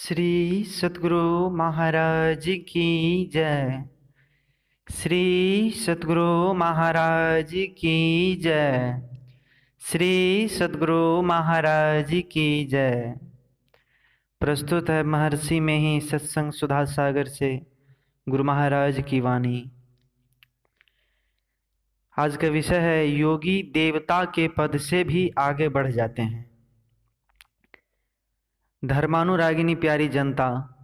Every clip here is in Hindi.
श्री सतगुरु महाराज की जय। श्री सतगुरु महाराज की जय। श्री सतगुरु महाराज की जय। प्रस्तुत है महर्षि में ही सत्संग सुधा सागर से गुरु महाराज की वाणी। आज का विषय है योगी देवता के पद से भी आगे बढ़ जाते हैं। धर्मानुरागिनी प्यारी जनता,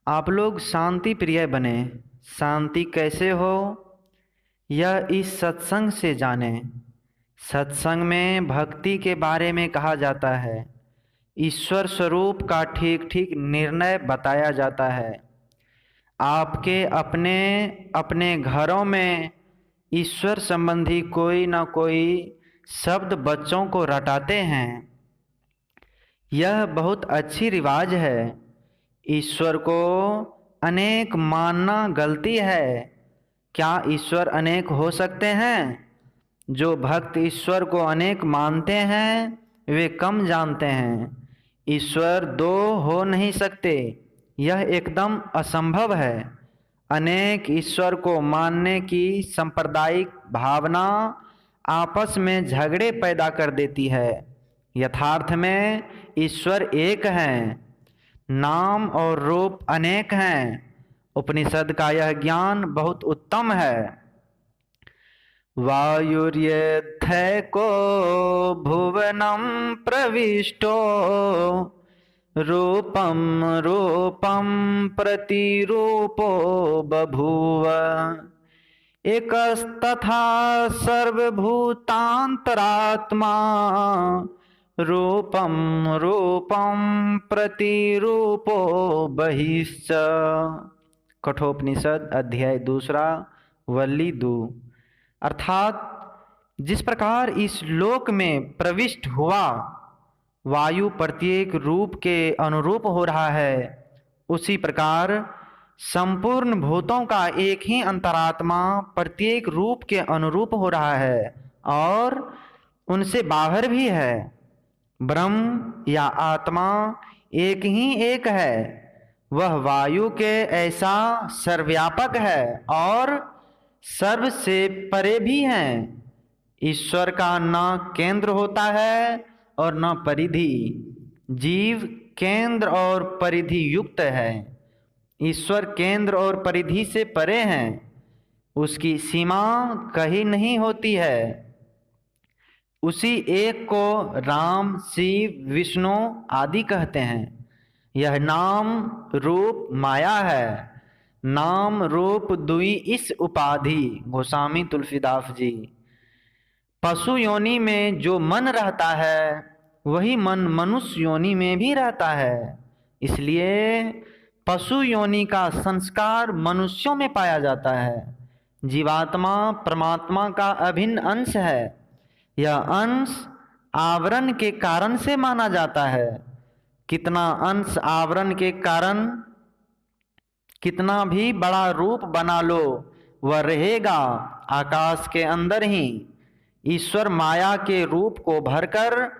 आप लोग शांति प्रिय बने। शांति कैसे हो यह इस सत्संग से जाने। सत्संग में भक्ति के बारे में कहा जाता है, ईश्वर स्वरूप का ठीक ठीक निर्णय बताया जाता है। आपके अपने अपने घरों में ईश्वर संबंधी कोई ना कोई शब्द बच्चों को रटाते हैं। यह बहुत अच्छी रिवाज है। ईश्वर को अनेक मानना गलती है। क्या ईश्वर अनेक हो सकते हैं? जो भक्त ईश्वर को अनेक मानते हैं वे कम जानते हैं। ईश्वर दो हो नहीं सकते, यह एकदम असंभव है। अनेक ईश्वर को मानने की सांप्रदायिक भावना आपस में झगड़े पैदा कर देती है। यथार्थ में ईश्वर एक हैं, नाम और रूप अनेक हैं। उपनिषद का यह ज्ञान बहुत उत्तम है। वायुर्यथैको भुवनं प्रविष्टो रूपं रूपं प्रतिरूपो बभूव एकस्तथा सर्वभूतान्तरात्मा रूपं रूपं प्रतिरूपो बहिश्च। कठोपनिषद अध्याय 2 वल्ली 2। अर्थात जिस प्रकार इस लोक में प्रविष्ट हुआ वायु प्रत्येक रूप के अनुरूप हो रहा है, उसी प्रकार संपूर्ण भूतों का एक ही अंतरात्मा प्रत्येक रूप के अनुरूप हो रहा है और उनसे बाहर भी है। ब्रह्म या आत्मा एक ही एक है। वह वायु के ऐसा सर्वव्यापक है और सर्व से परे भी है। ईश्वर का न केंद्र होता है और न परिधि। जीव केंद्र और परिधि युक्त है। ईश्वर केंद्र और परिधि से परे हैं। उसकी सीमा कहीं नहीं होती है। उसी एक को राम, शिव, विष्णु आदि कहते हैं। यह नाम रूप माया है। नाम रूप दुई इस उपाधि। गोस्वामी तुलसीदास जी। पशु योनि में जो मन रहता है वही मन मनुष्य योनि में भी रहता है। इसलिए पशु योनि का संस्कार मनुष्यों में पाया जाता है। जीवात्मा परमात्मा का अभिन्न अंश है। यह अंश आवरण के कारण से माना जाता है। कितना अंश आवरण के कारण कितना भी बड़ा रूप बना लो, वह रहेगा आकाश के अंदर ही। ईश्वर माया के रूप को भरकर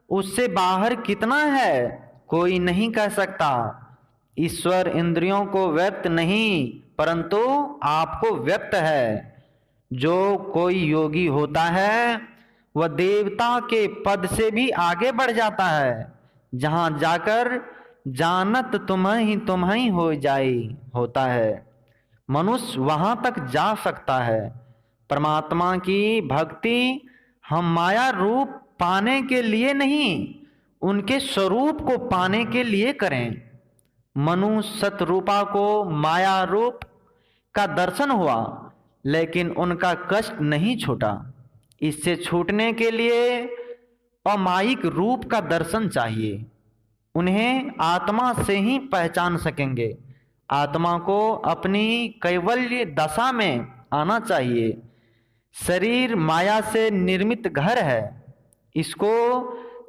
उससे बाहर कितना है कोई नहीं कह सकता। ईश्वर इंद्रियों को व्यक्त नहीं परंतु आपको व्यक्त है। जो कोई योगी होता है वह देवता के पद से भी आगे बढ़ जाता है। जहाँ जाकर जानत तुम ही हो जाए होता है। मनुष्य वहाँ तक जा सकता है। परमात्मा की भक्ति हम माया रूप पाने के लिए नहीं, उनके स्वरूप को पाने के लिए करें। मनु सतरूपा को माया रूप का दर्शन हुआ लेकिन उनका कष्ट नहीं छूटा। इससे छूटने के लिए अमायिक रूप का दर्शन चाहिए। उन्हें आत्मा से ही पहचान सकेंगे। आत्मा को अपनी कैवल्य दशा में आना चाहिए। शरीर माया से निर्मित घर है। इसको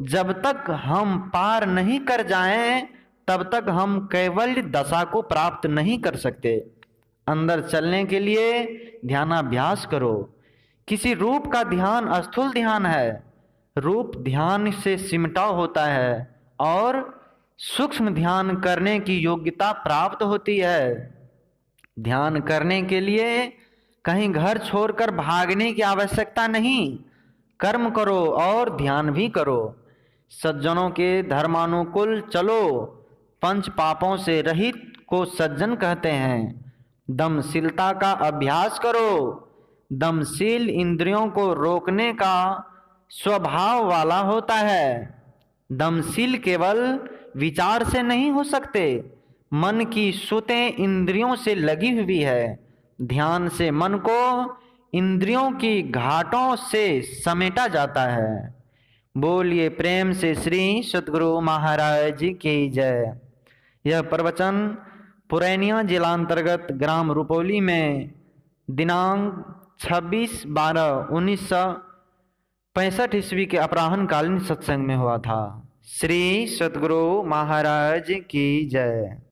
जब तक हम पार नहीं कर जाएं तब तक हम कैवल्य दशा को प्राप्त नहीं कर सकते। अंदर चलने के लिए ध्यानाभ्यास करो। किसी रूप का ध्यान स्थूल ध्यान है। रूप ध्यान से सिमटा होता है और सूक्ष्म ध्यान करने की योग्यता प्राप्त होती है। ध्यान करने के लिए कहीं घर छोड़कर भागने की आवश्यकता नहीं। कर्म करो और ध्यान भी करो। सज्जनों के धर्मानुकूल चलो। पंच पापों से रहित को सज्जन कहते हैं। दमशीलता का अभ्यास करो। दमशील इंद्रियों को रोकने का स्वभाव वाला होता है। दमशील केवल विचार से नहीं हो सकते। मन की सुतें इंद्रियों से लगी हुई है। ध्यान से मन को इंद्रियों की घाटों से समेटा जाता है। बोलिए प्रेम से श्री सद्गुरु महाराज जी की जय। यह प्रवचन पुरैनिया जिलांतर्गत ग्राम रुपौली में दिनांक 26/12/1965 ईस्वी के अपराह्न कालीन सत्संग में हुआ था। श्री सद्गुरु महाराज की जय।